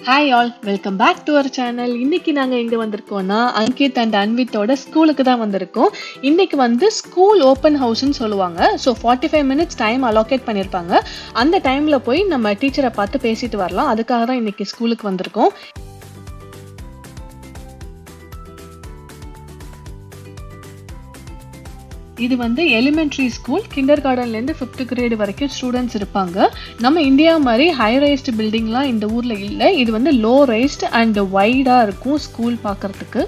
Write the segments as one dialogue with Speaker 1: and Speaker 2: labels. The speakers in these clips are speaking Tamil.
Speaker 1: Hi all, welcome back to our channel. இன்னைக்கு நாங்கள் எங்கே வந்திருக்கோம்னா அங்கித் அண்ட் அன்வித்தோட ஸ்கூலுக்கு தான் வந்திருக்கோம். இன்னைக்கு வந்து ஸ்கூல் ஓப்பன் ஹவுஸ்ன்னு சொல்லுவாங்க. ஸோ 45 மினிட்ஸ் டைம் அலோகேட் பண்ணியிருப்பாங்க. அந்த டைமில் போய் நம்ம டீச்சரை பார்த்து பேசிட்டு வரலாம். அதுக்காக தான் இன்னைக்கு ஸ்கூலுக்கு வந்திருக்கோம். இது வந்து எலிமெண்ட்ரி ஸ்கூல். கிண்டர் கார்டன்லேருந்து 5th கிரேடு வரைக்கும் ஸ்டூடெண்ட்ஸ் இருப்பாங்க. நம்ம இந்தியா மாதிரி ஹை ரைஸ்டு பில்டிங்லாம் இந்த ஊரில் இல்லை. இது வந்து லோ ரைஸ்டு அண்ட் வைடாக இருக்கும் ஸ்கூல் பார்க்குறதுக்கு.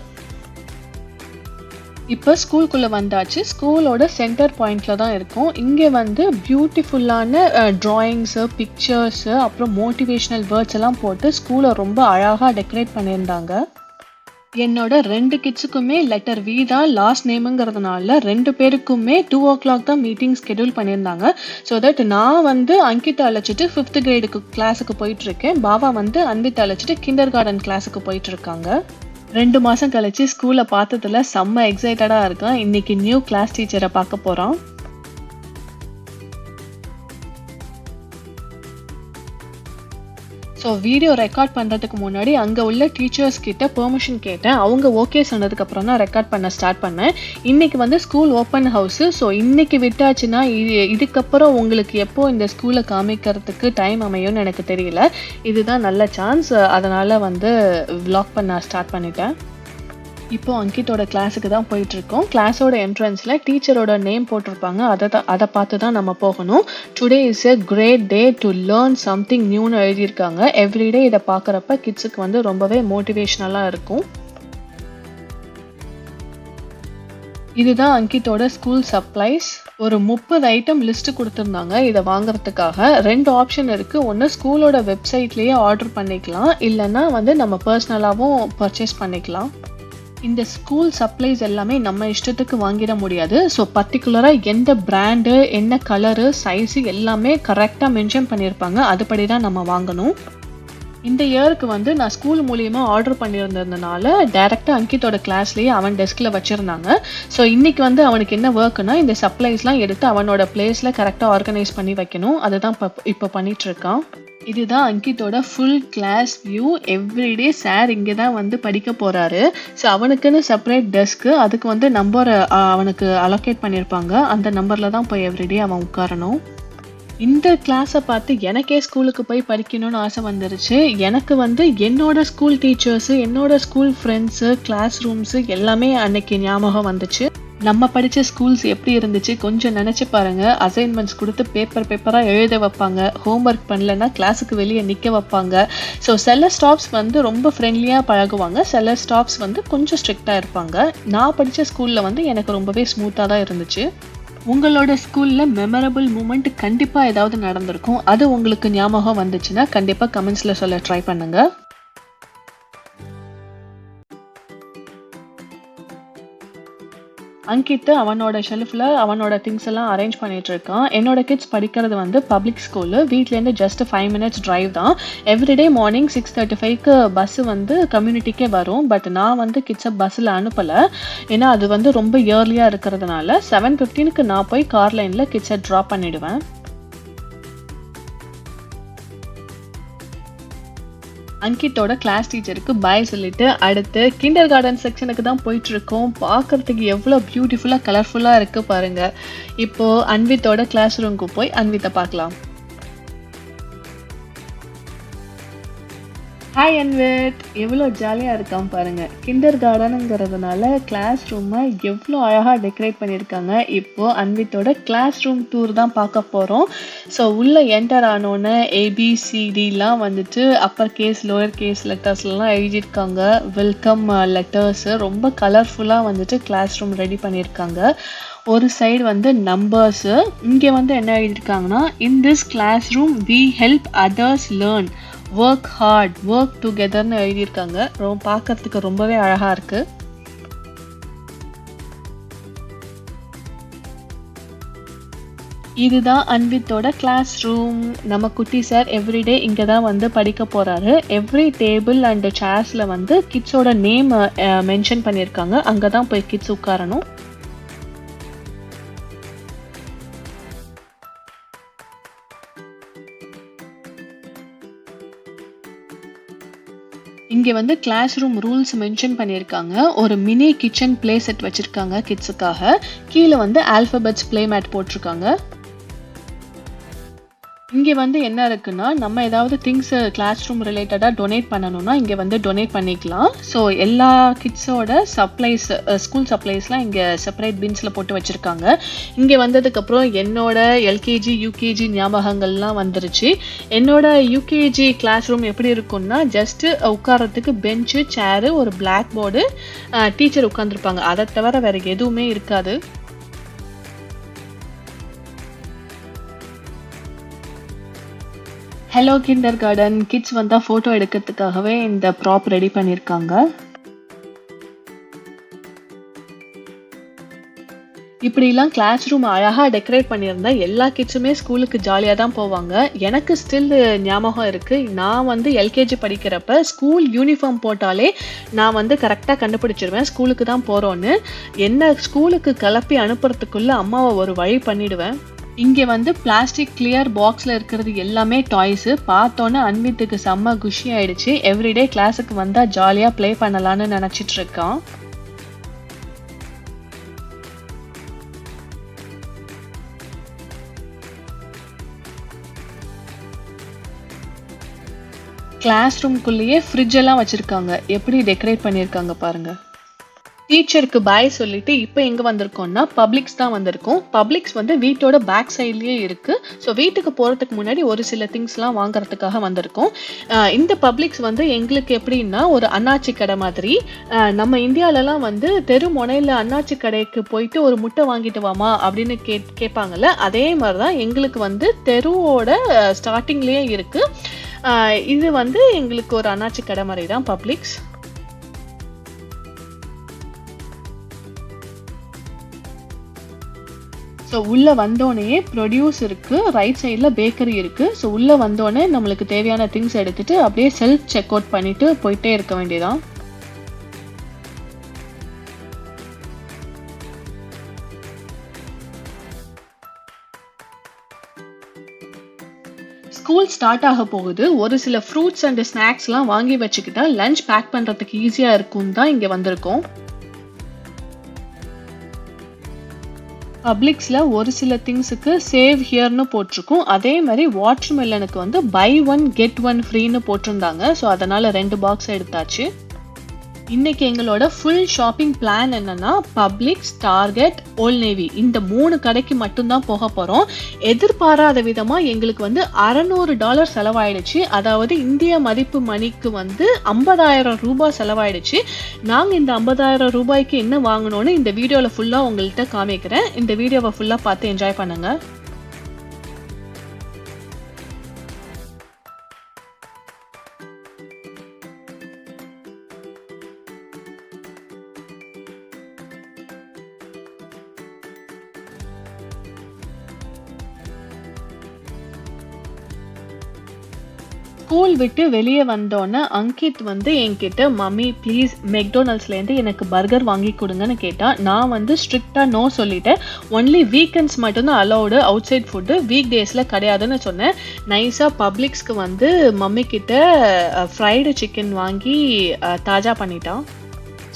Speaker 1: இப்போ ஸ்கூலுக்குள்ளே வந்தாச்சு. ஸ்கூலோட சென்டர் பாயிண்டில் தான் இருக்கும். இங்கே வந்து பியூட்டிஃபுல்லான ட்ராயிங்ஸு, பிக்சர்ஸு, அப்புறம் மோட்டிவேஷ்னல் வேர்ட்ஸ் எல்லாம் போட்டு ஸ்கூலை ரொம்ப அழகாக டெக்கரேட் பண்ணியிருந்தாங்க. என்னோட 2 கிட்ஸுக்குமே லெட்டர் வி தான் லாஸ்ட் நேமுங்கிறதுனால 2 பேருக்குமே 2 o'clock தான் மீட்டிங் ஸ்கெடியூல் பண்ணியிருந்தாங்க. ஸோ தட் நான் வந்து அங்கித்தை அழைச்சிட்டு 5th கிரேடுக்கு கிளாஸுக்கு போயிட்டு இருக்கேன். பாபா வந்து அன்வித்தை அழைச்சிட்டு கிண்டர் கார்டன் கிளாஸுக்கு போயிட்டு இருக்காங்க. 2 மாதம் கழிச்சு ஸ்கூலை பார்த்ததுல செம்ம எக்ஸைட்டடாக இருக்கேன். இன்னைக்கு நியூ கிளாஸ் டீச்சரை பார்க்க போகிறோம். ஸோ வீடியோ ரெக்கார்ட் பண்ணுறதுக்கு முன்னாடி அங்கே உள்ள டீச்சர்ஸ் கிட்ட பெர்மிஷன் கேட்டேன். அவங்க ஓகே சொன்னதுக்கப்புறம் தான் ரெக்கார்ட் பண்ண ஸ்டார்ட் பண்ணேன். இன்றைக்கி வந்து ஸ்கூல் ஓப்பன் ஹவுஸு. ஸோ இன்றைக்கி விட்டாச்சுன்னா இதுக்கப்புறம் உங்களுக்கு எப்போ இந்த ஸ்கூலை காமிக்கிறதுக்கு டைம் அமையும்னு எனக்கு தெரியல. இதுதான் நல்ல சான்ஸ். அதனால் வந்து விளாக் பண்ண ஸ்டார்ட் பண்ணிட்டேன். இப்போ அங்கித்தோட கிளாஸுக்கு தான் போயிட்டுருக்கோம். கிளாஸோட என்ட்ரன்ஸில் டீச்சரோட நேம் போட்டிருப்பாங்க. அதை பார்த்து தான் நம்ம போகணும். Today is a great day to learn something நியூன்னு எழுதியிருக்காங்க. எவ்ரிடே இதை பார்க்குறப்ப கிட்ஸுக்கு வந்து ரொம்பவே மோட்டிவேஷ்னலாக இருக்கும். இதுதான் அங்கித்தோட ஸ்கூல் சப்ளைஸ். ஒரு 30 ஐட்டம் லிஸ்ட்டு கொடுத்துருந்தாங்க. இதை வாங்குறதுக்காக 2 ஆப்ஷன் இருக்குது. ஒன்று ஸ்கூலோட வெப்சைட்லேயே ஆர்டர் பண்ணிக்கலாம், இல்லைன்னா வந்து நம்ம பர்சனலாகவும் பர்ச்சேஸ் பண்ணிக்கலாம். இந்த ஸ்கூல் சப்ளைஸ் எல்லாமே நம்ம இஷ்டத்துக்கு வாங்கிட முடியாது. ஸோ பர்டிகுலராக எந்த பிராண்டு, என்ன கலரு, சைஸு எல்லாமே கரெக்டாக மென்ஷன் பண்ணியிருப்பாங்க. அதுபடி தான் நம்ம வாங்கணும். இந்த இயருக்கு வந்து நான் ஸ்கூல் மூலியமாக ஆர்டர் பண்ணியிருந்ததுனால டைரெக்டாக அங்கித்தோட கிளாஸ்லேயே அவன் டெஸ்கில் வச்சுருந்தாங்க. ஸோ இன்றைக்கி வந்து அவனுக்கு என்ன ஒர்க்குன்னா இந்த சப்ளைஸ்லாம் எடுத்து அவனோட பிளேஸில் கரெக்டாக ஆர்கனைஸ் பண்ணி வைக்கணும். அதை தான் இப்போ பண்ணிகிட்ருக்கான். இதுதான் அங்கித்தோட full class view. Everyday sir இங்கே தான் வந்து படிக்க போகிறாரு. ஸோ அவனுக்குன்னு செப்பரேட் டெஸ்க்கு, அதுக்கு வந்து நம்பரை அவனுக்கு அலோகேட் பண்ணியிருப்பாங்க. அந்த நம்பரில் தான் போய் எவ்ரிடே அவன் உட்காரணும். இந்த கிளாஸை பார்த்து எனக்கே ஸ்கூலுக்கு போய் படிக்கணும்னு ஆசை வந்துருச்சு. எனக்கு வந்து என்னோட ஸ்கூல் டீச்சர்ஸு, என்னோட ஸ்கூல் ஃப்ரெண்ட்ஸு, கிளாஸ் ரூம்ஸு எல்லாமே அன்னைக்கு ஞாபகம் வந்துச்சு. நம்ம படித்த ஸ்கூல்ஸ் எப்படி இருந்துச்சு கொஞ்சம் நினச்சி பாருங்கள். அசைன்மெண்ட்ஸ் கொடுத்து பேப்பராக எழுத வைப்பாங்க. ஹோம்ஒர்க் பண்ணலன்னா கிளாஸுக்கு வெளியே நிற்க வைப்பாங்க. ஸோ சில ஸ்டாஃப்ஸ் வந்து ரொம்ப ஃப்ரெண்ட்லியாக பழகுவாங்க, சில ஸ்டாஃப்ஸ் வந்து கொஞ்சம் ஸ்ட்ரிக்டாக இருப்பாங்க. நான் படித்த ஸ்கூலில் வந்து எனக்கு ரொம்பவே ஸ்மூத்தாக தான் இருந்துச்சு. உங்களோட ஸ்கூலில் மெமரபிள் மூமெண்ட் கண்டிப்பாக ஏதாவது நடந்திருக்கும். அது உங்களுக்கு ஞாபகம் வந்துச்சுன்னா கண்டிப்பாக கமெண்ட்ஸில் சொல்ல ட்ரை பண்ணுங்கள். அங்கித்து அவனோட ஷெல்ஃபில் அவனோட திங்ஸ் எல்லாம் அரேஞ்ச் பண்ணிட்டு இருக்கான். என்னோட கிட்ஸ் படிக்கிறது வந்து பப்ளிக் ஸ்கூலு. வீட்லேருந்து ஜஸ்ட் 5 minutes டிரைவ் தான். எவ்ரிடே மார்னிங் 6:35க்கு பஸ்ஸு வந்து கம்யூனிட்டிக்கே வரும். பட் நான் வந்து கிட்ஸை பஸ்ஸில் அனுப்பலை. ஏன்னா அது வந்து ரொம்ப இயர்லியாக இருக்கிறதுனால 7:15க்கு நான் போய் கார் லைனில் கிட்ஸை ட்ராப் பண்ணிவிடுவேன். அங்கித்தோட கிளாஸ் டீச்சருக்கு பாய் சொல்லிட்டு அடுத்து கிண்டர் கார்டன் செக்ஷனுக்கு தான் போயிட்டுருக்கோம். பார்க்குறதுக்கு எவ்வளோ பியூட்டிஃபுல்லாக கலர்ஃபுல்லாக இருக்குது பாருங்கள். இப்போது அன்வித்தோட கிளாஸ் ரூமுக்கு போய் அன்வித்தை பார்க்கலாம். ஹாய் அன்வித், எவ்வளோ ஜாலியாக இருக்கான் பாருங்கள். கிண்டர் கார்டனுங்கிறதுனால கிளாஸ் ரூமை எவ்வளோ அழகாக டெக்கரேட் பண்ணியிருக்காங்க. இப்போது அன்வித்தோட கிளாஸ் ரூம் டூர் தான் பார்க்க போகிறோம். ஸோ உள்ளே என்டர் ஆனோன்னே ABCDலாம் வந்துட்டு அப்பர் கேஸ், லோயர் கேஸ் லெட்டர்ஸ்லாம் எழுதியிருக்காங்க. வெல்கம் லெட்டர்ஸு ரொம்ப கலர்ஃபுல்லாக வந்துட்டு கிளாஸ் ரூம் ரெடி பண்ணியிருக்காங்க. ஒரு சைடு வந்து நம்பர்ஸு, இங்கே வந்து என்ன எழுதியிருக்காங்கன்னா in this class room we help others learn, work hard, work டுகெதர்னு எழுதியிருக்காங்க. பார்க்கறதுக்கு ரொம்பவே அழகாக இருக்குது. இதுதான் அன்வித்தோட கிளாஸ் ரூம். நம்ம குட்டி சார் எவ்ரிடே இங்கே தான் வந்து படிக்க போகிறாரு. எவ்ரி டேபிள் அண்ட் சேர்ஸில் வந்து கிட்ஸோட நேம் மென்ஷன் பண்ணியிருக்காங்க. அங்கே தான் போய் கிட்ஸ் உட்காரணும். இங்க வந்து கிளாஸ் ரூம் ரூல்ஸ் மென்ஷன் பண்ணியிருக்காங்க. ஒரு மினி கிச்சன் பிளே செட் வச்சிருக்காங்க கிட்ஸுக்காக. கீழே வந்து ஆல்பபெட்ஸ் பிளே மேட் போட்டிருக்காங்க. இங்க வந்து என்ன இருக்குன்னா, நம்ம ஏதாவது திங்ஸ் கிளாஸ் ரூம் ரிலேட்டடா டொனேட் பண்ணணும்னா இங்க வந்து டொனேட் பண்ணிக்கலாம். ஸோ எல்லா கிட்ஸோட சப்ளைஸ் ஸ்கூல் சப்ளைஸ்லாம் இங்க செப்பரேட் பின்ஸ்ல போட்டு வச்சிருக்காங்க. இங்க வந்ததுக்கப்புறம் என்னோட எல்கேஜி யூகேஜி ஞாபகங்கள்லாம் வந்துருச்சு. என்னோட யூகேஜி கிளாஸ் ரூம் எப்படி இருக்கும்னா, ஜஸ்ட் உட்கார்றதுக்கு பெஞ்சு, சேரு, ஒரு பிளாக் போர்டு, டீச்சர் உட்காந்துருப்பாங்க. அதை தவிர வேற எதுவுமே இருக்காது. ஹலோ கிண்டர் கார்டன் கிட்ஸ் வந்தா போட்டோ எடுக்கிறதுக்காகவே இந்த ப்ராப் ரெடி பண்ணியிருக்காங்க. இப்படிலாம் கிளாஸ் ரூம் அழகா டெக்கரேட் பண்ணியிருந்தா எல்லா கிட்ஸுமே ஸ்கூலுக்கு ஜாலியாக தான் போவாங்க. எனக்கு ஸ்டில் ஞாபகம் இருக்கு. நான் வந்து எல்கேஜி படிக்கிறப்ப ஸ்கூல் யூனிஃபார்ம் போட்டாலே நான் வந்து கரெக்டாக கண்டுபிடிச்சிருவேன் ஸ்கூலுக்கு தான் போறோன்னு. என்ன ஸ்கூலுக்கு கிளப்பி அனுப்புறதுக்குள்ள அம்மாவை ஒரு வழி பண்ணிடுவேன். இங்க வந்து பிளாஸ்டிக் கிளியர் பாக்ஸ்ல இருக்கிறது எல்லாமே டாய்ஸ். பார்த்தோன்னே அன்வித்துக்கு செம்ம குஷி ஆயிடுச்சு. எவ்ரிடே கிளாஸுக்கு வந்தா ஜாலியா ப்ளே பண்ணலான்னு நினைச்சிட்டு இருக்கான். கிளாஸ் ரூம்குள்ளேயே ஃப்ரிட்ஜ் எல்லாம் வச்சிருக்காங்க. எப்படி டெக்கரேட் பண்ணியிருக்காங்க பாருங்க. டீச்சருக்கு பாய் சொல்லிட்டு இப்போ எங்க வந்திருக்கோம்னா பப்ளிக்ஸ் தான் வந்திருக்கோம். பப்ளிக்ஸ் வந்து வீட்டோட பேக் சைட்லயே இருக்கு. ஸோ வீட்டுக்கு போறதுக்கு முன்னாடி ஒரு சில திங்ஸ்லாம் வாங்குறதுக்காக வந்திருக்கோம். இந்த பப்ளிக்ஸ் வந்து எங்களுக்கு எப்படின்னா ஒரு அண்ணாச்சி கடை மாதிரி. நம்ம இந்தியாலலாம் வந்து தெரு முனையில அண்ணாச்சி கடைக்கு போயிட்டு ஒரு முட்டை வாங்கிட்டு வாமா அப்படின்னு கேட்பாங்கல்ல, அதே மாதிரிதான் எங்களுக்கு வந்து தெருவோட ஸ்டார்டிங்லயே இருக்கு. இது வந்து எங்களுக்கு ஒரு அண்ணாச்சி கடை மாதிரி தான் பப்ளிக்ஸ். ஸோ உள்ளே வந்தோடனே ப்ரொடியூஸ் இருக்கு, ரைட் சைடில் பேக்கரி இருக்கு. ஸோ உள்ளே வந்தோடனே நம்மளுக்கு தேவையான திங்ஸ் எடுத்துட்டு அப்படியே செல்ஃப் செக் அவுட் பண்ணிட்டு போயிட்டே இருக்க வேண்டியதான். ஸ்கூல் ஸ்டார்ட் ஆக போகுது. ஒரு சில ஃப்ரூட்ஸ் அண்ட் ஸ்நாக்ஸ்லாம் வாங்கி வச்சுக்கிட்டா லஞ்ச் பேக் பண்ணுறதுக்கு ஈஸியாக இருக்கும்னு தான் இங்கே வந்திருக்கோம். பப்ளிக்ஸ்ல ஒரு சில திங்ஸுக்கு சேவ் ஹியர்னு போட்டிருக்கும். அதே மாதிரி வாட்டர் மெலனுக்கு வந்து பை ஒன் கெட் ஒன் ஃப்ரீன்னு போட்டிருந்தாங்க. ஸோ அதனால 2 பாக்ஸ் எடுத்தாச்சு. இன்னைக்கு எங்களோட ஃபுல் ஷாப்பிங் பிளான் என்னன்னா பப்ளிக்ஸ், டார்கெட், ஓல்ட் நேவி இந்த 3 கடைக்கு மட்டும்தான் போக போறோம். எதிர்பாராத விதமா எங்களுக்கு வந்து $600 செலவாயிடுச்சு. அதாவது இந்திய மதிப்பு மணிக்கு வந்து 50,000 ரூபாய் செலவாயிடுச்சு. நாங்க இந்த 50,000 ரூபாய்க்கு என்ன வாங்கணும்னு இந்த வீடியோல ஃபுல்லா உங்கள்கிட்ட காமிக்கிறேன். இந்த வீடியோவை ஃபுல்லா பார்த்து என்ஜாய் பண்ணுங்க. ஸ்கூல் விட்டு வெளியே வந்தோன்னே அங்கித் வந்து என்கிட்ட மம்மி ப்ளீஸ் மெக்டோனல்ட்ஸ்லேருந்து எனக்கு பர்கர் வாங்கி கொடுங்கன்னு கேட்டான். நான் வந்து ஸ்ட்ரிக்டாக நோ சொல்லிட்டேன். ஒன்லி வீக்கெண்ட்ஸ் மட்டும்தான் allowed, outside food week டேஸில் கிடையாதுன்னு சொன்னேன். நைஸாக பப்ளிக்ஸ்க்கு வந்து மம்மி கிட்ட ஃப்ரைடு சிக்கன் வாங்கி தாஜா பண்ணிட்டான்.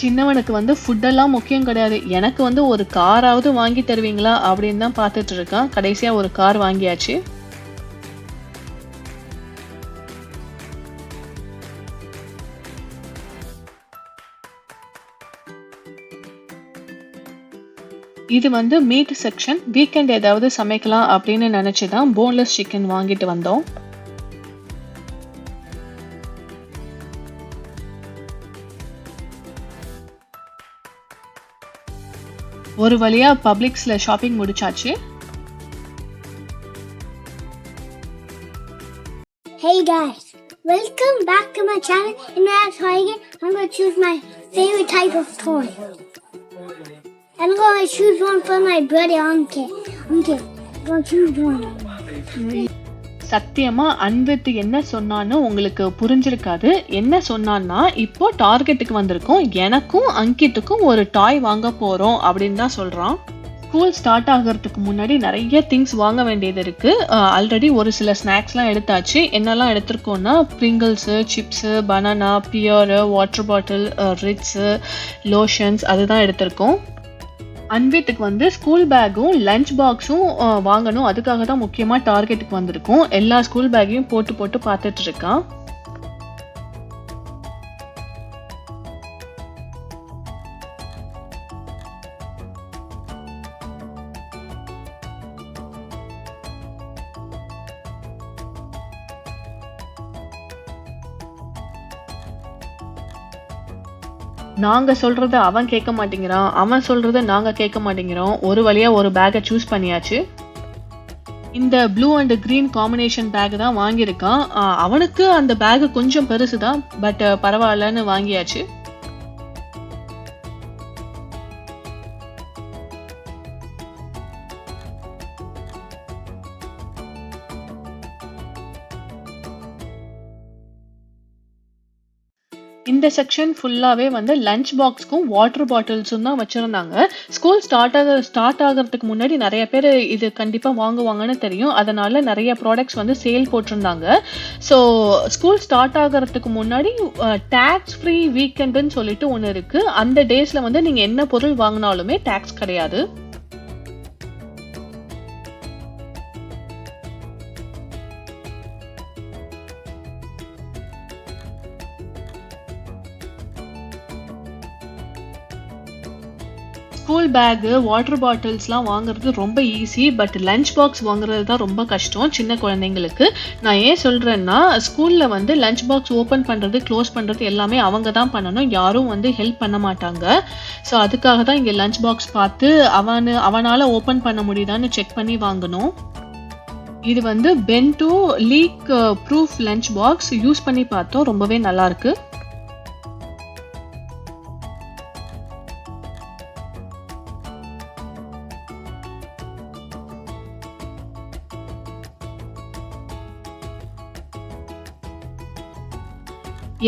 Speaker 1: சின்னவனுக்கு வந்து ஃபுட்டெல்லாம் முக்கியம் கிடையாது. எனக்கு வந்து ஒரு காராவது வாங்கி தருவீங்களா அப்படின்னு தான் பார்த்துட்டு இருக்கான். கடைசியாக ஒரு கார் வாங்கியாச்சு. இது வந்து மீட் செக்ஷன். வீக்கெண்ட் ஏதாவது சமைக்கலாம் அப்படின்னு நினைச்சுதான் போன்லெஸ் சிக்கன் வாங்கிட்டு வந்தோம். ஒரு வழியா பப்ளிக்ஸ்ல ஷாப்பிங் முடிச்சாச்சு.
Speaker 2: Hey guys, welcome back to my channel. In my target, I'm going to choose my favorite type of toy. I'm going to choose one for my brother, Uncle. I'm going to choose one.
Speaker 1: சத்தியமா அன்வித் என்ன சொன்னான்னு உங்களுக்கு புரிஞ்சிருக்காது. என்ன சொன்னான்னா, இப்போ டார்கெட்டுக்கு வந்திருக்கோம், எனக்கும் அங்கித்துக்கும் ஒரு டாய் வாங்க போறோம் அப்படின்னு தான் சொல்றான். ஸ்கூல் ஸ்டார்ட் ஆகிறதுக்கு முன்னாடி நிறைய திங்ஸ் வாங்க வேண்டியது இருக்கு. ஆல்ரெடி ஒரு சில ஸ்நாக்ஸ்லாம் எடுத்தாச்சு. என்னெல்லாம் எடுத்திருக்கோம்னா Pringles, chips, banana, pear, water bottle, Ritz, lotions அதுதான் எடுத்திருக்கோம். அன்வித்துக்கு வந்து ஸ்கூல் பேக்கும் லஞ்ச் பாக்ஸும் வாங்கணும். அதுக்காக தான் முக்கியமாக டார்கெட்டுக்கு வந்திருக்கோம். எல்லா ஸ்கூல் பேக்கையும் போட்டு போட்டு பார்த்துட்டு இருக்கான். நாங்க சொல்றத அவன் கேட்க மாட்டேங்கிறான். அவன் சொல்றத நாங்க கேட்க மாட்டேங்கிறோம். ஒரு வழியா ஒரு பேக்கை சூஸ் பண்ணியாச்சு. இந்த blue and green combination bag தான் வாங்கியிருக்கான். அவனுக்கு அந்த பேக் கொஞ்சம் பெருசு தான், பட் பரவாயில்லன்னு வாங்கியாச்சு. இந்த செக்ஷன் ஃபுல்லாவே வந்து லஞ்ச் பாக்ஸ்க்கும் வாட்டர் பாட்டில்ஸும் தான் வச்சிருந்தாங்க. ஸ்கூல் ஸ்டார்ட் ஆகிறதுக்கு முன்னாடி நிறைய பேர் இது கண்டிப்பா வாங்குவாங்கன்னு தெரியும். அதனால நிறைய ப்ராடக்ட்ஸ் வந்து சேல் போட்டிருந்தாங்க. ஸோ ஸ்கூல் ஸ்டார்ட் ஆகிறதுக்கு முன்னாடி டேக்ஸ் ஃப்ரீ வீக்கெண்டுன்னு சொல்லிட்டு ஒன்று இருக்கு. அந்த டேஸ்ல வந்து நீங்க என்ன பொருள் வாங்கினாலுமே டேக்ஸ் கிடையாது. ஸ்கூல் பேக்கு, வாட்டர் பாட்டில்ஸ்லாம் வாங்குறது ரொம்ப ஈஸி. பட் லஞ்ச் பாக்ஸ் வாங்குறது தான் ரொம்ப கஷ்டம் சின்ன குழந்தைங்களுக்கு. நான் ஏன் சொல்கிறேன்னா, ஸ்கூலில் வந்து லஞ்ச் பாக்ஸ் ஓப்பன் பண்ணுறது, க்ளோஸ் பண்ணுறது எல்லாமே அவங்க தான் பண்ணணும். யாரும் வந்து ஹெல்ப் பண்ண மாட்டாங்க. ஸோ அதுக்காக தான் இங்கே லஞ்ச் பாக்ஸ் பார்த்து அவனால் ஓப்பன் பண்ண முடியுதான்னு செக் பண்ணி வாங்கணும். இது வந்து bento league proof lunch box use பண்ணி பார்த்தோம். ரொம்பவே நல்லாயிருக்கு.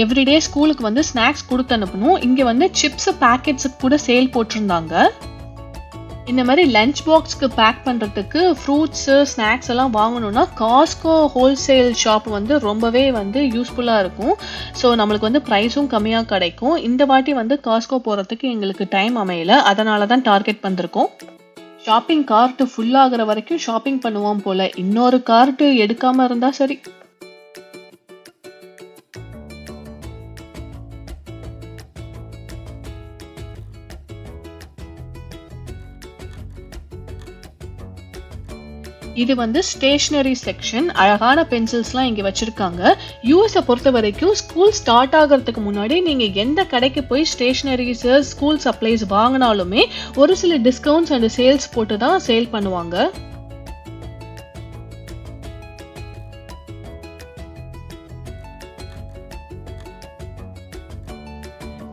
Speaker 1: எவ்ரிடே ஸ்கூலுக்கு வந்து ஸ்நாக்ஸ் கொடுத்து அனுப்பணும். இங்கே வந்து சிப்ஸ் பேக்கெட்ஸுக்கு கூட சேல் போட்டிருந்தாங்க. இந்த மாதிரி லஞ்ச் பாக்ஸ்க்கு பேக் பண்ணுறதுக்கு ஃப்ரூட்ஸு, ஸ்நாக்ஸ் எல்லாம் வாங்கணும்னா காஸ்கோ ஹோல்சேல் ஷாப் வந்து ரொம்பவே வந்து யூஸ்ஃபுல்லாக இருக்கும். ஸோ நம்மளுக்கு வந்து ப்ரைஸும் கம்மியாக கிடைக்கும். இந்த வாட்டி வந்து காஸ்கோ போகிறதுக்கு எங்களுக்கு டைம் அமையல. அதனால தான் டார்கெட் வந்திருக்கோம். ஷாப்பிங் கார்ட்டு ஃபுல்லாகிற வரைக்கும் ஷாப்பிங் பண்ணுவோம் போல். இன்னொரு கார்ட்டு எடுக்காமல் இருந்தால் சரி. இது வந்து ஸ்டேஷனரி செக்ஷன். அழகான பென்சில்ஸ்லாம் இங்கே வச்சிருக்காங்க. யூஎஸை பொறுத்த வரைக்கும் ஸ்கூல் ஸ்டார்ட் ஆகிறதுக்கு முன்னாடி நீங்கள் எந்த கடைக்கு போய் ஸ்டேஷனரிஸ், ஸ்கூல் சப்ளைஸ் வாங்கினாலுமே ஒரு சில டிஸ்கவுண்ட்ஸ் அண்ட் சேல்ஸ் போட்டு தான் சேல் பண்ணுவாங்க.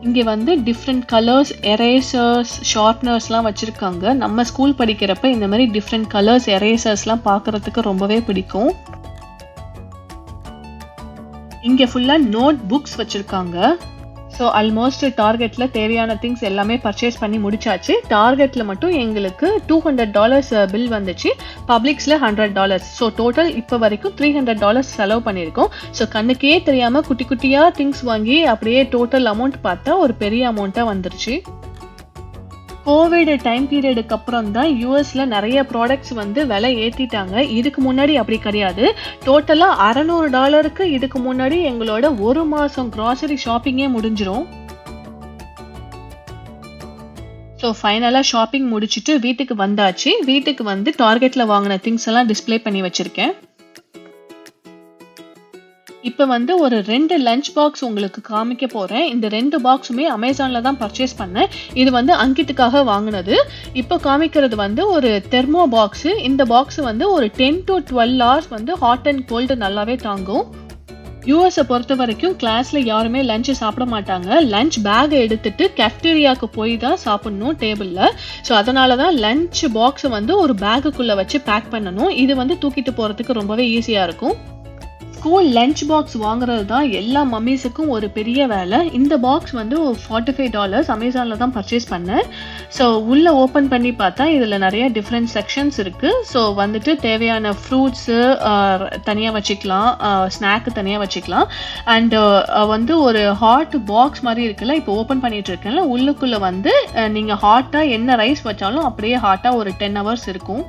Speaker 1: இங்கே வந்து டிஃப்ரெண்ட் கலர்ஸ், எரேசர்ஸ், ஷார்ப்னர்ஸ்லாம் வச்சுருக்காங்க. நம்ம ஸ்கூல் படிக்கிறப்ப இந்த மாதிரி டிஃப்ரெண்ட் கலர்ஸ், எரேசர்ஸ்லாம் பார்க்குறதுக்கு ரொம்பவே பிடிக்கும். இங்கே ஃபுல்லாக நோட் புக்ஸ் வச்சுருக்காங்க. ஸோ ஆல்மோஸ்ட் டார்கெட்டில் தேவையான திங்ஸ் எல்லாமே பர்ச்சேஸ் பண்ணி முடிச்சாச்சு. டார்கெட்டில் மட்டும் எங்களுக்கு $200 பில் வந்துச்சு. பப்ளிக்ஸில் $100. ஸோ டோட்டல் இப்போ வரைக்கும் $300 செலவு பண்ணியிருக்கோம். ஸோ கண்ணுக்கே தெரியாமல் குட்டி குட்டியாக திங்ஸ் வாங்கி அப்படியே டோட்டல் அமௌண்ட் பார்த்தா ஒரு பெரிய அமௌண்ட்டாக வந்துருச்சு. கோவிட் டைம் பீரியடுக்கு அப்புறம் தான் யூஎஸ்ல நிறைய ப்ராடக்ட்ஸ் வந்து விலை ஏற்றிட்டாங்க. இதுக்கு முன்னாடி அப்படி கிடையாது. டோட்டலாக $600 இதுக்கு முன்னாடி எங்களோட ஒரு மாதம் கிராசரி ஷாப்பிங்கே முடிஞ்சிரும். ஸோ ஃபைனலாக ஷாப்பிங் முடிச்சுட்டு வீட்டுக்கு வந்தாச்சு. வீட்டுக்கு வந்து டார்கெட்டில் வாங்கின திங்ஸ் எல்லாம் டிஸ்பிளே பண்ணி வச்சுருக்கேன். இப்போ வந்து ஒரு 2 லஞ்ச் பாக்ஸ் உங்களுக்கு காமிக்க போகிறேன். இந்த 2 பாக்ஸுமே அமேசானில் தான் பர்ச்சேஸ் பண்ணேன். இது வந்து அங்கிட்டுக்காக வாங்கினது. இப்போ காமிக்கிறது வந்து ஒரு தெர்மோ பாக்ஸு. இந்த பாக்ஸ் வந்து ஒரு 10 to 12 hours வந்து ஹாட் அண்ட் கோல்டு நல்லாவே தாங்கும். யூஎஸை பொறுத்த வரைக்கும் கிளாஸில் யாருமே லஞ்சு சாப்பிட மாட்டாங்க. லஞ்ச் பேக்கை எடுத்துட்டு கேஃப்டீரியாவுக்கு போய் தான் சாப்பிடணும் டேபிளில். ஸோ அதனால தான் லஞ்ச் பாக்ஸை வந்து ஒரு பேக்குக்குள்ளே வச்சு பேக் பண்ணணும். இது வந்து தூக்கிட்டு போகிறதுக்கு ரொம்பவே ஈஸியாக இருக்கும். ஸ்கூல் லஞ்ச் பாக்ஸ் வாங்குறது தான் எல்லா மம்மீஸுக்கும் ஒரு பெரிய வேலை. இந்த பாக்ஸ் வந்து $45 அமேசானில் தான் பர்ச்சேஸ் பண்ணேன். ஸோ உள்ளே ஓப்பன் பண்ணி பார்த்தா இதில் நிறைய டிஃப்ரெண்ட் செக்ஷன்ஸ் இருக்குது. ஸோ வந்துட்டு தேவையான ஃப்ரூட்ஸு தனியாக வச்சுக்கலாம், ஸ்நாக்கு தனியாக வச்சுக்கலாம். அண்டு வந்து ஒரு ஹாட் பாக்ஸ் மாதிரி இருக்குல்ல, இப்போ ஓப்பன் பண்ணிட்டு இருக்கேன்ல, உள்ளுக்குள்ளே வந்து நீங்கள் ஹாட்டாக என்ன ரைஸ் வச்சாலும் அப்படியே ஹாட்டாக ஒரு 10 hours இருக்கும்.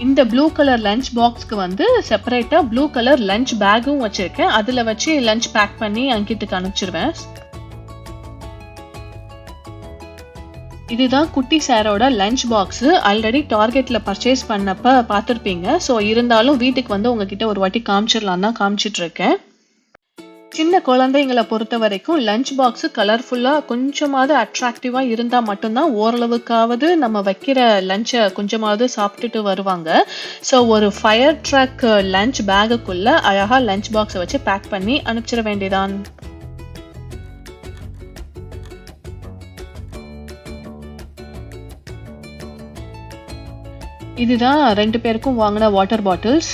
Speaker 1: இந்த ப்ளூ கலர் லஞ்ச் பாக்ஸ்க்கு வந்து செப்பரேட்டா ப்ளூ கலர் லஞ்ச் பேக்கும் வச்சிருக்கேன். அதுல வச்சு லஞ்ச் பேக் பண்ணி அங்கிட்டுக்கு அனுப்பிச்சிருவேன். இதுதான் குட்டி சாரோட லஞ்ச் பாக்ஸ். ஆல்ரெடி டார்கெட்ல பர்ச்சேஸ் பண்ணப்ப பார்த்துருப்பீங்க. ஸோ இருந்தாலும் வீட்டுக்கு வந்து உங்ககிட்ட ஒரு வாட்டி காமிச்சிடலாம் தான் காமிச்சிட்டு இருக்கேன். சின்ன குழந்தைங்களை பொறுத்த வரைக்கும் லஞ்ச் பாக்ஸ் கலர்ஃபுல்லாக கொஞ்சமாவது அட்ராக்டிவாக இருந்தால் மட்டும்தான் ஓரளவுக்காவது நம்ம வைக்கிற லஞ்சை கொஞ்சமாவது சாப்பிட்டுட்டு வருவாங்க. ஸோ ஒரு ஃபயர் ட்ரக் லஞ்ச் பேகுக்குள்ளே அழகாக லஞ்ச் பாக்ஸை வச்சு பேக் பண்ணி அனுப்பிச்சிட வேண்டியதான். இதுதான் 2 பேருக்கும் வாங்கின வாட்டர் பாட்டில்ஸ்.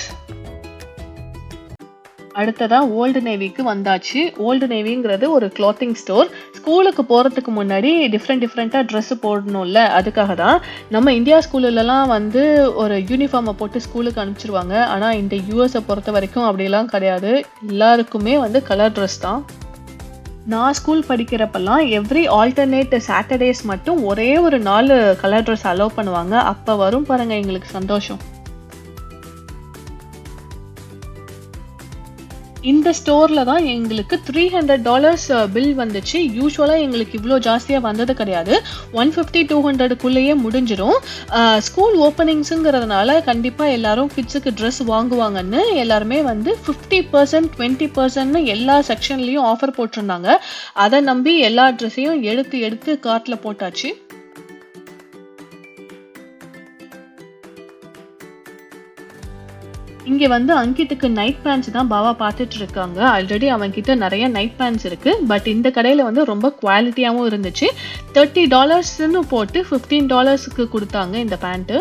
Speaker 1: அடுத்ததா ஓல்டு நேவிக்கு வந்தாச்சு. ஓல்டு நேவிங்கிறது ஒரு கிளாத்திங் ஸ்டோர். ஸ்கூலுக்கு போகிறதுக்கு முன்னாடி டிஃப்ரெண்ட்டாக ட்ரெஸ்ஸு போடணும்ல, அதுக்காக தான். நம்ம இந்தியா ஸ்கூல்லலாம் வந்து ஒரு யூனிஃபார்மை போட்டு ஸ்கூலுக்கு அனுப்பிச்சிருவாங்க. ஆனால் இந்த யூஎஸை பொறுத்த வரைக்கும் அப்படிலாம் கிடையாது. எல்லாருக்குமே வந்து கலர் ட்ரெஸ் தான். நான் ஸ்கூல் படிக்கிறப்பெல்லாம் எவ்ரி ஆல்டர்னேட் சாட்டர்டேஸ் மட்டும் ஒரே ஒரு 4 கலர் ட்ரெஸ் அலோவ் பண்ணுவாங்க. அப்போ வரும் பாருங்க எங்களுக்கு சந்தோஷம். இந்த ஸ்டோரில் தான் எங்களுக்கு $300 பில் வந்துச்சு. யூஸ்வலாக எங்களுக்கு இவ்வளோ ஜாஸ்தியாக வந்தது கிடையாது. 150-200க்குள்ளேயே முடிஞ்சிடும். ஸ்கூல் ஓப்பனிங்ஸுங்கிறதுனால கண்டிப்பாக எல்லாரும் கிட்ஸுக்கு ட்ரெஸ் வாங்குவாங்கன்னு எல்லாருமே வந்து 50%, 20%ன்னு எல்லா செக்ஷன்லேயும் ஆஃபர் போட்டிருந்தாங்க. அதை நம்பி எல்லா ட்ரெஸ்ஸையும் எடுத்து கார்ட்டில் போட்டாச்சு. இங்கே வந்து அங்கிட்டுக்கு நைட் பேண்ட்ஸ் தான் பாவா பார்த்துட்டு இருக்காங்க. ஆல்ரெடி அவன்கிட்ட நிறைய நைட் பேண்ட்ஸ் இருக்கு. பட் இந்த கடையில் வந்து ரொம்ப குவாலிட்டியாகவும் இருந்துச்சு. $30ன்னு போட்டு $15க்கு கொடுத்தாங்க இந்த பேண்ட்டு.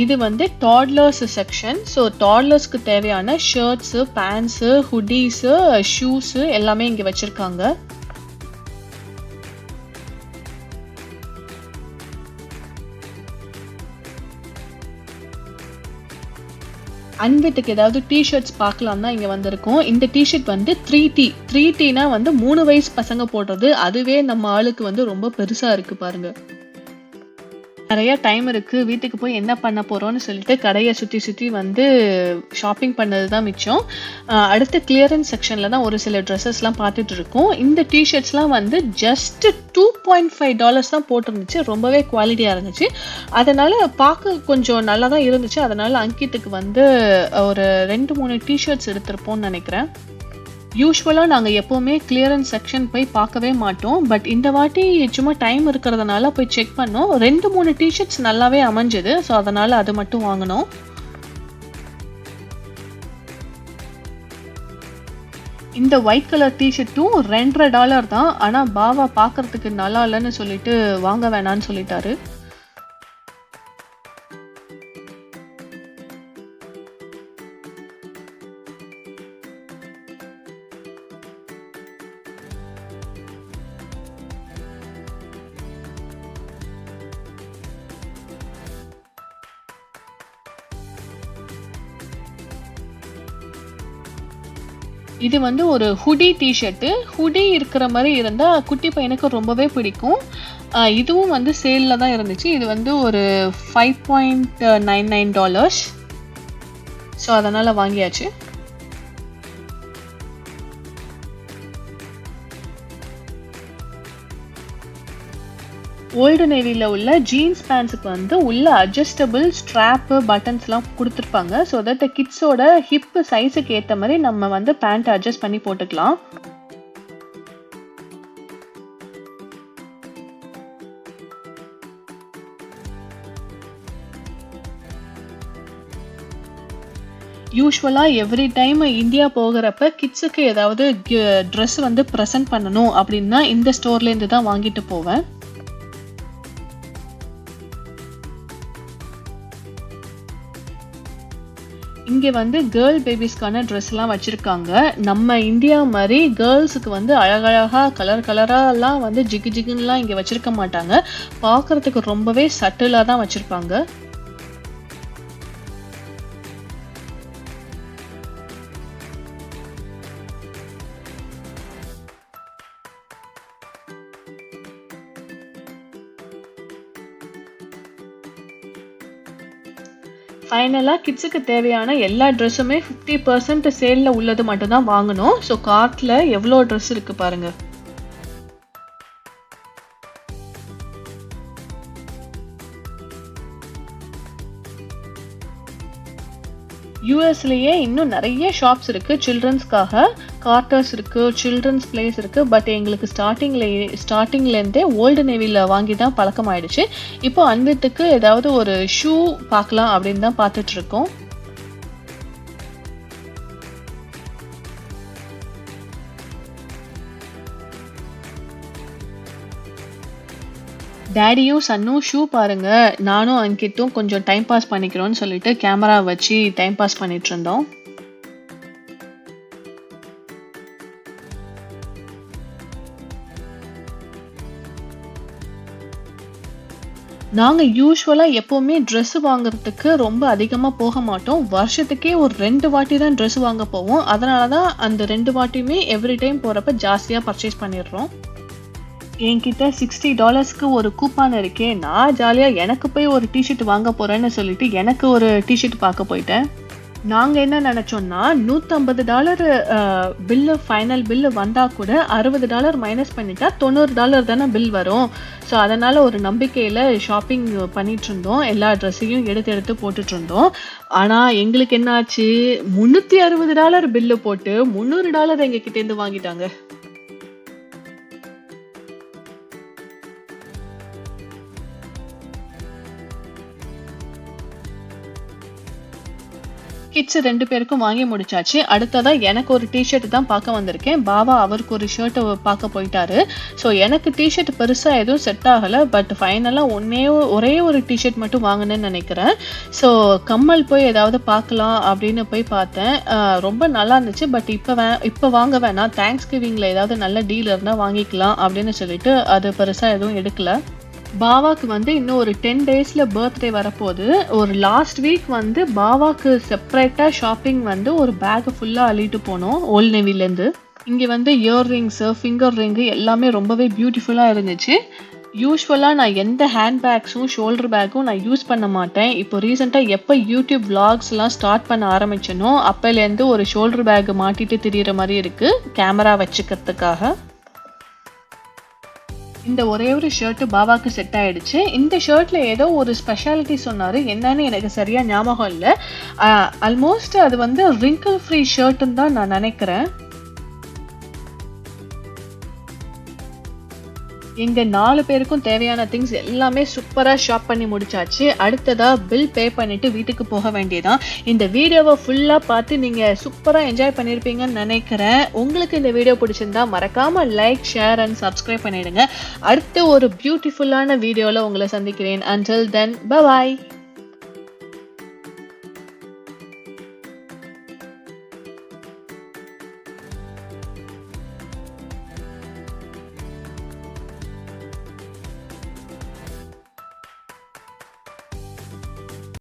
Speaker 1: இது வந்து டாட்லர்ஸ் செக்ஷன். ஸோ டாட்லர்ஸ்க்கு தேவையான ஷர்ட்ஸு, பேண்ட்ஸு, ஹுடீஸு, ஷூஸு எல்லாமே இங்கே வச்சுருக்காங்க. அன்பிட்டுக்கு ஏதாவது டிஷர்ட்ஸ் பார்க்கலாம் தான் இங்கே வந்திருக்கோம். இந்த டிஷர்ட் வந்து 3T வந்து 3 வயசு பசங்க போடுறது. அதுவே நம்ம ஆளுக்கு வந்து ரொம்ப பெருசாக இருக்குது பாருங்க. நிறைய டைம் இருக்குது, வீட்டுக்கு போய் என்ன பண்ண போகிறோன்னு சொல்லிட்டு கடையை சுற்றி வந்து ஷாப்பிங் பண்ணது தான் மிச்சம். அடுத்து கிளியரன்ஸ் செக்ஷனில் தான் ஒரு சில ட்ரெஸ்ஸஸ்லாம் பார்த்துட்டு இருக்கோம். இந்த டிஷர்ட்ஸ்லாம் வந்து ஜஸ்ட் $2.5 தான் போட்டிருந்துச்சு. ரொம்பவே குவாலிட்டியாக இருந்துச்சு. அதனால் பார்க்க கொஞ்சம் நல்லா தான் இருந்துச்சு. அதனால் அங்கிட்டுக்கு வந்து ஒரு 2-3 டிஷர்ட்ஸ் எடுத்திருப்போம்னு நினைக்கிறேன். யூஸ்வலாக நாங்கள் எப்போவுமே கிளியரன்ஸ் செக்ஷன் போய் பார்க்கவே மாட்டோம். பட் இந்த வாட்டி சும்மா டைம் இருக்கிறதுனால போய் செக் பண்ணோம். 2-3 டிஷர்ட்ஸ் நல்லாவே அமைஞ்சது. ஸோ அதனால் அது மட்டும் வாங்கினோம். இந்த ஒயிட் கலர் டிஷர்ட்டும் $2.5 தான். ஆனால் பாவா பார்க்கறதுக்கு நல்லா இல்லைன்னு சொல்லிட்டு வாங்க வேணான்னு சொல்லிட்டாரு. இது வந்து ஒரு ஹுடி டிஷர்ட்டு. ஹுடி இருக்கிற மாதிரி இருந்தால் குட்டி பையனுக்கு ரொம்பவே பிடிக்கும். இதுவும் வந்து சேலில் தான் இருந்துச்சு. இது வந்து ஒரு $5.99. ஸோ அதனால் வாங்கியாச்சு. ஓல்டு நேவியில் உள்ள ஜீன்ஸ் பேண்ட்ஸுக்கு வந்து உள்ள அட்ஜஸ்டபிள் ஸ்ட்ராப்பு, பட்டன்ஸ்லாம் கொடுத்துருப்பாங்க. ஸோ தட் கிட்ஸோட ஹிப்பு சைஸுக்கு ஏற்ற மாதிரி நம்ம வந்து பேண்ட்டை அட்ஜஸ்ட் பண்ணி போட்டுக்கலாம். யூஸ்வலா எவ்ரி டைம் இந்தியா போகிறப்ப கிட்ஸுக்கு ஏதாவது ட்ரெஸ் வந்து ப்ரெசென்ட் பண்ணணும் அப்படின்னா இந்த ஸ்டோர்லேருந்து தான் வாங்கிட்டு போவேன். இங்கே வந்து கேர்ள் பேபிஸ்க்கான ட்ரெஸ்லாம் வச்சுருக்காங்க. நம்ம இந்தியா மாதிரி கேர்ள்ஸுக்கு வந்து அழகழகாக கலராலாம் வந்து ஜிகு ஜிகுன்னுலாம் இங்கே வச்சுருக்க மாட்டாங்க. பார்க்குறதுக்கு ரொம்பவே சட்டிலாக தான் வச்சுருப்பாங்க. ஃபைனலாக கிட்ஸுக்கு தேவையான எல்லா ட்ரெஸ்ஸுமே 50% சேலில் உள்ளது மட்டும் தான் வாங்கணும். ஸோ கார்ட்டில் எவ்வளோ ட்ரெஸ் இருக்குது பாருங்கள். யூஎஸ்லேயே இன்னும் நிறைய ஷாப்ஸ் இருக்குது சில்ட்ரன்ஸ்க்காக. கார்ட்டர்ஸ் இருக்குது, சில்ட்ரன்ஸ் பிளேஸ் இருக்குது. பட் எங்களுக்கு ஸ்டார்டிங்லேருந்தே ஓல்டு நேவியில் வாங்கி தான் பழக்கமாயிடுச்சு. இப்போ அன்வித்துக்கு ஏதாவது ஒரு ஷூ பார்க்கலாம் அப்படின்னு தான் பார்த்துட்ருக்கோம். டேடியும் சன்னும் ஷூ பாருங்க, நானும் அங்கிட்டும் கொஞ்சம் டைம் பாஸ் பண்ணிக்கிறோன்னு சொல்லிட்டு கேமரா வச்சு டைம் பாஸ் பண்ணிட்டு இருந்தோம். நாங்கள் யூஸ்வலாக எப்போவுமே ட்ரெஸ்ஸு வாங்குறதுக்கு ரொம்ப அதிகமாக போக மாட்டோம். வருஷத்துக்கே ஒரு 2 வாட்டி தான் ட்ரெஸ் வாங்க போவோம். அதனால தான் அந்த 2 வாட்டியுமே எவ்ரி டைம் போகிறப்ப ஜாஸ்தியாக பர்ச்சேஸ் பண்ணிடுறோம். என்கிட்ட $60க்கு ஒரு கூப்பான் இருக்கே, நான் ஜாலியாக எனக்கு போய் ஒரு டிஷர்ட் வாங்க போகிறேன்னு சொல்லிட்டு எனக்கு ஒரு டிஷர்ட் பார்க்க போயிட்டேன். நாங்கள் என்ன நினச்சோன்னா $150 பில்லு ஃபைனல் பில்லு வந்தால் கூட $60 மைனஸ் பண்ணிட்டா $90 தானே பில் வரும். ஸோ அதனால் ஒரு நம்பிக்கையில் ஷாப்பிங் பண்ணிகிட்டு இருந்தோம். எல்லா ட்ரெஸ்ஸையும் எடுத்து போட்டுட்டு இருந்தோம். ஆனால் எங்களுக்கு என்ன ஆச்சு, $360 பில்லு போட்டு $300 எங்ககிட்டேருந்து வாங்கிட்டாங்க. கிட்ஸ் 2 பேருக்கும் வாங்கி முடிச்சாச்சு. அடுத்ததா எனக்கு ஒரு டிஷர்ட் தான் பார்க்க வந்திருக்கேன். பாபா அவருக்கு ஒரு ஷர்ட் பார்க்க போயிட்டாரு. ஸோ எனக்கு டிஷர்ட் பெருசாக எதுவும் செட் ஆகலை. பட் ஃபைனலாக ஒரே ஒரு டிஷர்ட் மட்டும் வாங்கினேன்னு நினைக்கிறேன். ஸோ கம்மல் போய் ஏதாவது பார்க்கலாம் அப்படின்னு போய் பார்த்தேன். ரொம்ப நல்லா இருந்துச்சு. பட் இப்போ வாங்க வேணாம், தேங்க்ஸ் கிவிங்கில் ஏதாவது நல்ல டீல் இருந்தால் வாங்கிக்கலாம் அப்படின்னு சொல்லிட்டு அது பெருசாக எதுவும் எடுக்கல. பாவாக்கு வந்து இன்னும் ஒரு 10 டேஸில் பர்த்டே வரப்போகுது. ஒரு லாஸ்ட் வீக் வந்து பாவாக்கு செப்பரேட்டாக ஷாப்பிங் வந்து ஒரு பேக் ஃபுல்லாக அள்ளிட்டு போனோம் ஓல்ட் நேவிலேருந்து. இங்கே வந்து இயர்ரிங்ஸு, ஃபிங்கர் ரிங்கு எல்லாமே ரொம்பவே பியூட்டிஃபுல்லாக இருந்துச்சு. யூஸ்வலாக நான் எந்த ஹேண்ட்பேக்ஸும் ஷோல்டர் பேக்கும் நான் யூஸ் பண்ண மாட்டேன். இப்போ ரீசெண்டாக எப்போ யூடியூப் விளாக்ஸ்லாம் ஸ்டார்ட் பண்ண ஆரம்பிச்சனோ அப்போலேருந்து ஒரு ஷோல்டர் பேக் மாட்டிட்டு திரியிற மாதிரி இருக்குது கேமரா வச்சுக்கிறதுக்காக. இந்த ஒரே ஒரு ஷர்ட்டு பாபாவுக்கு செட் ஆயிடுச்சு. இந்த ஷர்ட்ல ஏதோ ஒரு ஸ்பெஷாலிட்டி சொன்னாரு, என்னன்னு எனக்கு சரியா ஞாபகம் இல்லை. ஆல்மோஸ்ட் அது வந்து ரிங்கிள் ஃப்ரீ ஷர்ட்டுன்னு தான் நான் நினைக்கிறேன். எங்க 4 பேருக்கும் தேவையான திங்ஸ் எல்லாமே சூப்பரா ஷாப் பண்ணி முடிச்சாச்சு. அடுத்ததா பில் பே பண்ணிட்டு வீட்டுக்கு போக வேண்டியதான். இந்த வீடியோவை ஃபுல்லா பார்த்து நீங்க சூப்பரா என்ஜாய் பண்ணிருப்பீங்கன்னு நினைக்கிறேன். உங்களுக்கு இந்த வீடியோ பிடிச்சிருந்தா மறக்காம லைக், ஷேர் அண்ட் சப்ஸ்கிரைப் பண்ணிடுங்க. அடுத்து ஒரு பியூட்டிஃபுல்லான வீடியோல உங்களை சந்திக்கிறேன். Until then, bye bye.